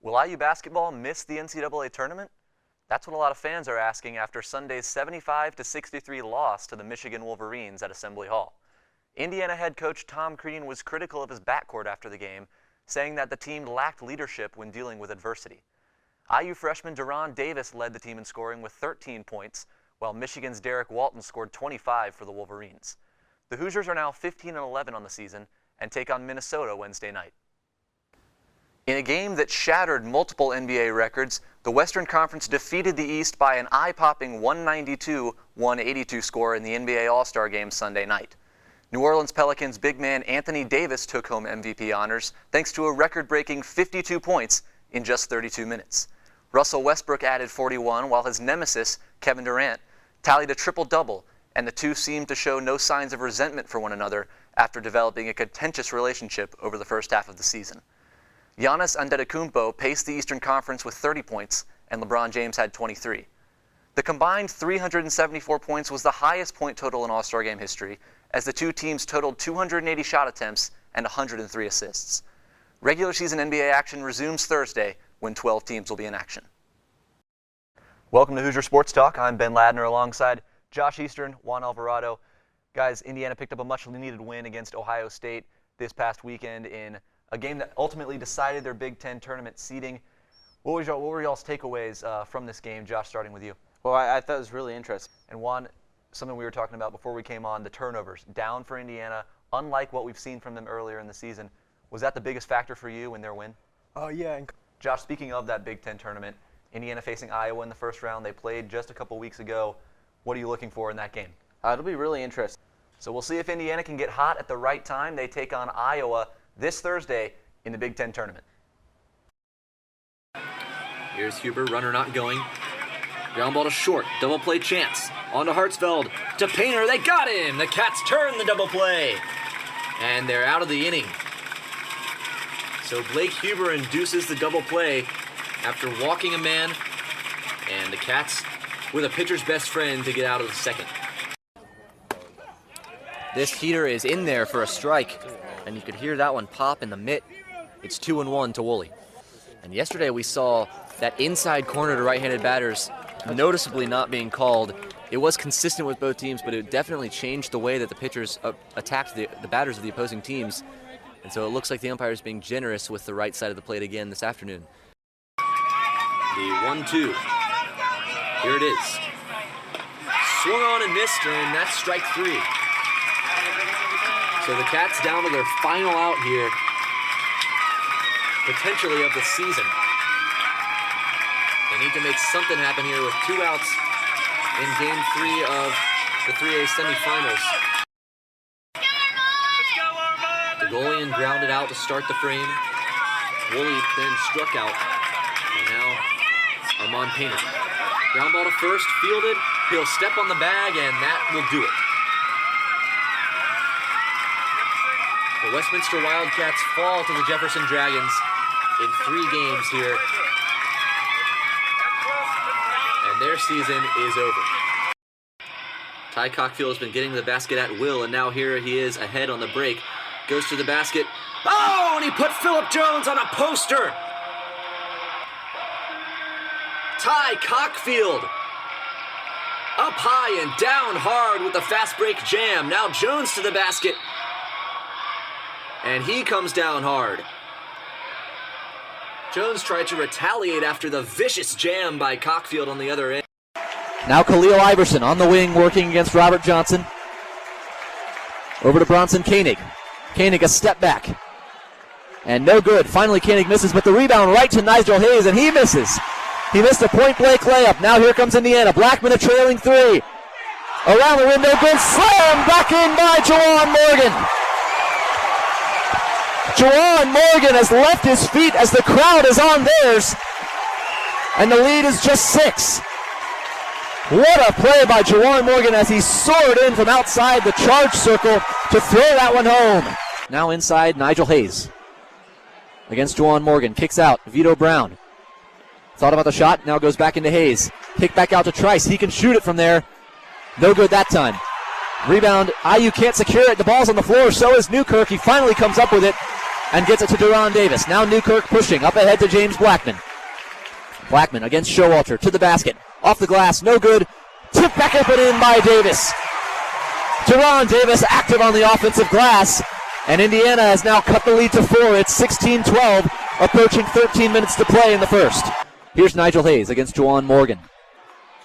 Will IU basketball miss the NCAA tournament? That's what a lot of fans are asking after Sunday's 75-63 loss to the Michigan Wolverines at Assembly Hall. Indiana head coach Tom Crean was critical of his backcourt after the game, saying that the team lacked leadership when dealing with adversity. IU freshman Deron Davis led the team in scoring with 13 points, while Michigan's Derek Walton scored 25 for the Wolverines. The Hoosiers are now 15-11 on the season and take on Minnesota Wednesday night. In a game that shattered multiple NBA records, the Western Conference defeated the East by an eye-popping 192-182 score in the NBA All-Star Game Sunday night. New Orleans Pelicans big man Anthony Davis took home MVP honors thanks to a record-breaking 52 points in just 32 minutes. Russell Westbrook added 41, while his nemesis, Kevin Durant, tallied a triple-double, and the two seemed to show no signs of resentment for one another after developing a contentious relationship over the first half of the season. Giannis Antetokounmpo paced the Eastern Conference with 30 points, and LeBron James had 23. The combined 374 points was the highest point total in All-Star Game history, as the two teams totaled 280 shot attempts and 103 assists. Regular season NBA action resumes Thursday when 12 teams will be in action. Welcome to Hoosier Sports Talk. I'm Ben Ladner alongside Josh Eastern, Juan Alvarado. Guys, Indiana picked up a much-needed win against Ohio State this past weekend in a game that ultimately decided their Big Ten tournament seeding. What were y'all's takeaways from this game? Josh, starting with you. Well, I thought it was really interesting. And Juan, something we were talking about before we came on, the turnovers. Down for Indiana, unlike what we've seen from them earlier in the season. Was that the biggest factor for you in their win? Yeah. Josh, speaking of that Big Ten tournament, Indiana facing Iowa in the first round. They played just a couple weeks ago. What are you looking for in that game? It'll be really interesting. So we'll see if Indiana can get hot at the right time. They take on Iowa this Thursday in the Big Ten tournament. Here's Huber, runner not going. Ground ball to short, double play chance. On to Hartsfeld, to Painter, they got him! The Cats turn the double play. And they're out of the inning. So Blake Huber induces the double play after walking a man, and the Cats with a pitcher's best friend to get out of the second. This heater is in there for a strike, and you could hear that one pop in the mitt. It's 2-1 to Woolley. And yesterday we saw that inside corner to right-handed batters noticeably not being called. It was consistent with both teams, but it definitely changed the way that the pitchers attacked the batters of the opposing teams. And so it looks like the umpire is being generous with the right side of the plate again this afternoon. The 1-2. Here it is. Swung on and missed, and that's strike three. So the Cats down to their final out here, potentially of the season. They need to make something happen here with 2 outs in Game 3 of the 3A semifinals. DeGolian grounded out to start the frame. Woolley then struck out. And now Armand Painter. Ground ball to first, fielded. He'll step on the bag, and that will do it. The Westminster Wildcats fall to the Jefferson Dragons in 3 games here. And their season is over. Ty Cockfield has been getting to the basket at will, and now here he is ahead on the break. Goes to the basket. Oh, and he put Phillip Jones on a poster. Ty Cockfield up high and down hard with the fast break jam. Now Jones to the basket. And he comes down hard. Jones tried to retaliate after the vicious jam by Cockfield on the other end. Now Khalil Iverson on the wing working against Robert Johnson. Over to Bronson Koenig. Koenig a step back. And no good. Finally Koenig misses, but the rebound right to Nigel Hayes, and he misses. He missed a point-blank layup. Now here comes Indiana. Blackman a trailing 3. Around the rim, no good. Slam back in by Juwan Morgan. Juwan Morgan has left his feet as the crowd is on theirs. And the lead is just 6. What a play by Juwan Morgan as he soared in from outside the charge circle to throw that one home. Now inside, Nigel Hayes against Juwan Morgan. Kicks out, Vito Brown. Thought about the shot, now goes back into Hayes. Kick back out to Trice. He can shoot it from there. No good that time. Rebound, IU can't secure it. The ball's on the floor, so is Newkirk. He finally comes up with it. and gets it to Duron Davis. Now Newkirk pushing up ahead to James Blackman. Blackman against Showalter to the basket. Off the glass, no good. Tipped back up and in by Davis. Duron Davis active on the offensive glass. And Indiana has now cut the lead to 4. It's 16-12, approaching 13 minutes to play in the first. Here's Nigel Hayes against Juwan Morgan.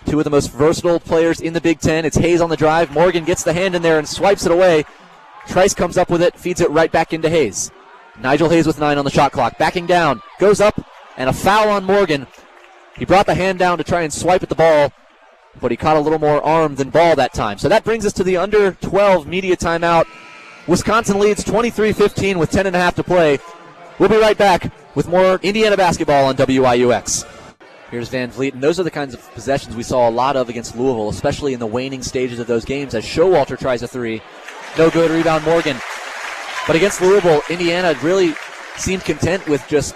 Two of the most versatile players in the Big Ten. It's Hayes on the drive. Morgan gets the hand in there and swipes it away. Trice comes up with it, feeds it right back into Hayes. Nigel Hayes with 9 on the shot clock. Backing down, goes up, and a foul on Morgan. He brought the hand down to try and swipe at the ball, but he caught a little more arm than ball that time. So that brings us to the under 12 media timeout. Wisconsin leads 23-15 with 10.5 to play. We'll be right back with more Indiana basketball on WIUX. Here's Van Vliet, and those are the kinds of possessions we saw a lot of against Louisville, especially in the waning stages of those games as Showalter tries a three. No good, rebound Morgan. But against Louisville, Indiana really seemed content with just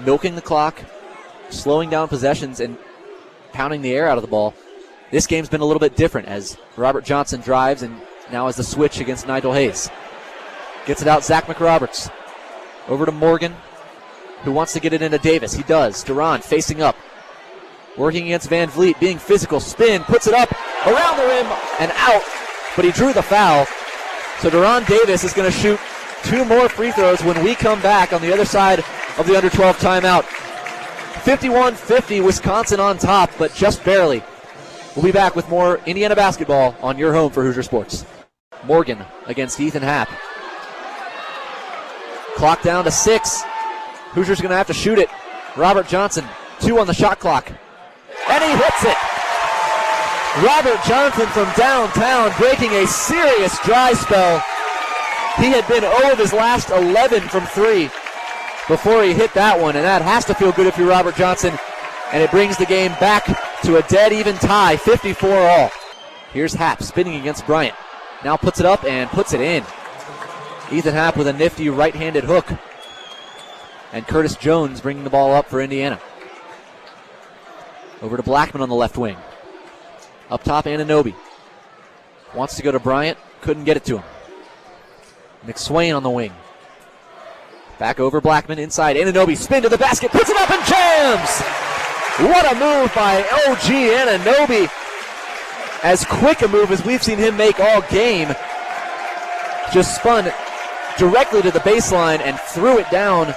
milking the clock, slowing down possessions, and pounding the air out of the ball. This game's been a little bit different as Robert Johnson drives and now has the switch against Nigel Hayes. Gets it out, Zach McRoberts. Over to Morgan, who wants to get it into Davis. He does. Duron facing up. Working against Van Vliet, being physical. Spin, puts it up, around the rim, and out. But he drew the foul. So Duron Davis is going to shoot 2 more free throws when we come back on the other side of the under 12 timeout. 51-50, Wisconsin on top, but just barely. We'll be back with more Indiana basketball on your home for Hoosier Sports. Morgan against Ethan Happ. Clock down to 6. Hoosiers going to have to shoot it. Robert Johnson, 2 on the shot clock. And he hits it. Robert Johnson from downtown breaking a serious dry spell. He had been 0 of his last 11 from 3 before he hit that one, and that has to feel good if you're Robert Johnson. And it brings the game back to a dead even tie, 54 all. Here's Happ spinning against Bryant. Now puts it up and puts it in. Ethan Happ with a nifty right-handed hook. And Curtis Jones bringing the ball up for Indiana. Over to Blackman on the left wing. Up top, Anunoby. Wants to go to Bryant, couldn't get it to him. McSwain on the wing. Back over Blackman, inside Anunoby, spin to the basket, puts it up and jams! What a move by OG Anunoby. As quick a move as we've seen him make all game. Just spun directly to the baseline and threw it down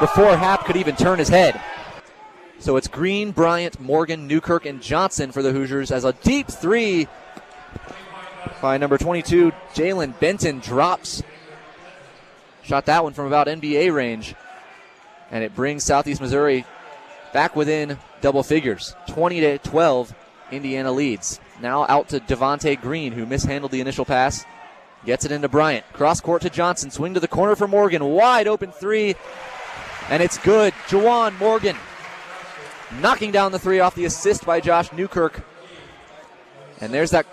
before Happ could even turn his head. So it's Green, Bryant, Morgan, Newkirk, and Johnson for the Hoosiers as a deep three by number 22, Jalen Benton drops. Shot that one from about NBA range. And it brings Southeast Missouri back within double figures. 20-12, Indiana leads. Now out to Devontae Green, who mishandled the initial pass. Gets it into Bryant. Cross court to Johnson. Swing to the corner for Morgan. Wide open three. And it's good. Juwan Morgan knocking down the three off the assist by Josh Newkirk. And there's that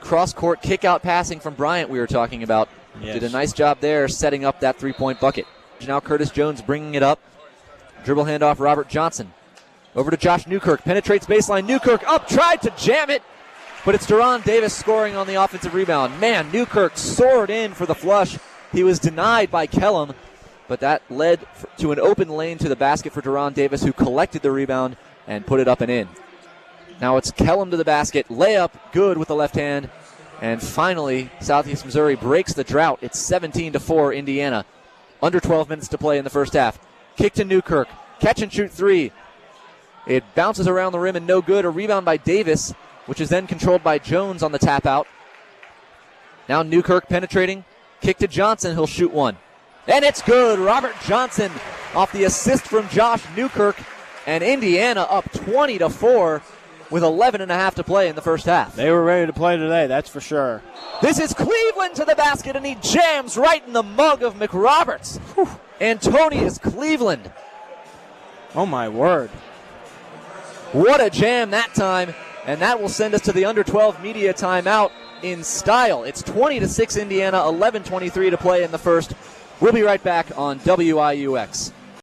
cross-court kick-out passing from Bryant we were talking about. Yes. Did a nice job there setting up that three-point bucket. Now Curtis Jones bringing it up. Dribble handoff Robert Johnson. Over to Josh Newkirk. Penetrates baseline. Newkirk up. Tried to jam it. But it's Duron Davis scoring on the offensive rebound. Man, Newkirk soared in for the flush. He was denied by Kellum. But that led to an open lane to the basket for Duron Davis, who collected the rebound and put it up and in. Now it's Kellum to the basket. Layup, good with the left hand. And finally, Southeast Missouri breaks the drought. It's 17-4 Indiana. Under 12 minutes to play in the first half. Kick to Newkirk. Catch and shoot three. It bounces around the rim and no good. A rebound by Davis, which is then controlled by Jones on the tap out. Now Newkirk penetrating. Kick to Johnson. He'll shoot one. And it's good. Robert Johnson off the assist from Josh Newkirk. And Indiana up 20-4 with 11.5 to play in the first half. They were ready to play today, that's for sure. This is Cleveland to the basket, and he jams right in the mug of McRoberts. Whew. Antonius Cleveland. Oh, my word. What a jam that time. And that will send us to the under 12 media timeout in style. It's 20-6 Indiana, 11:23 to play in the first. We'll be right back on WIUX.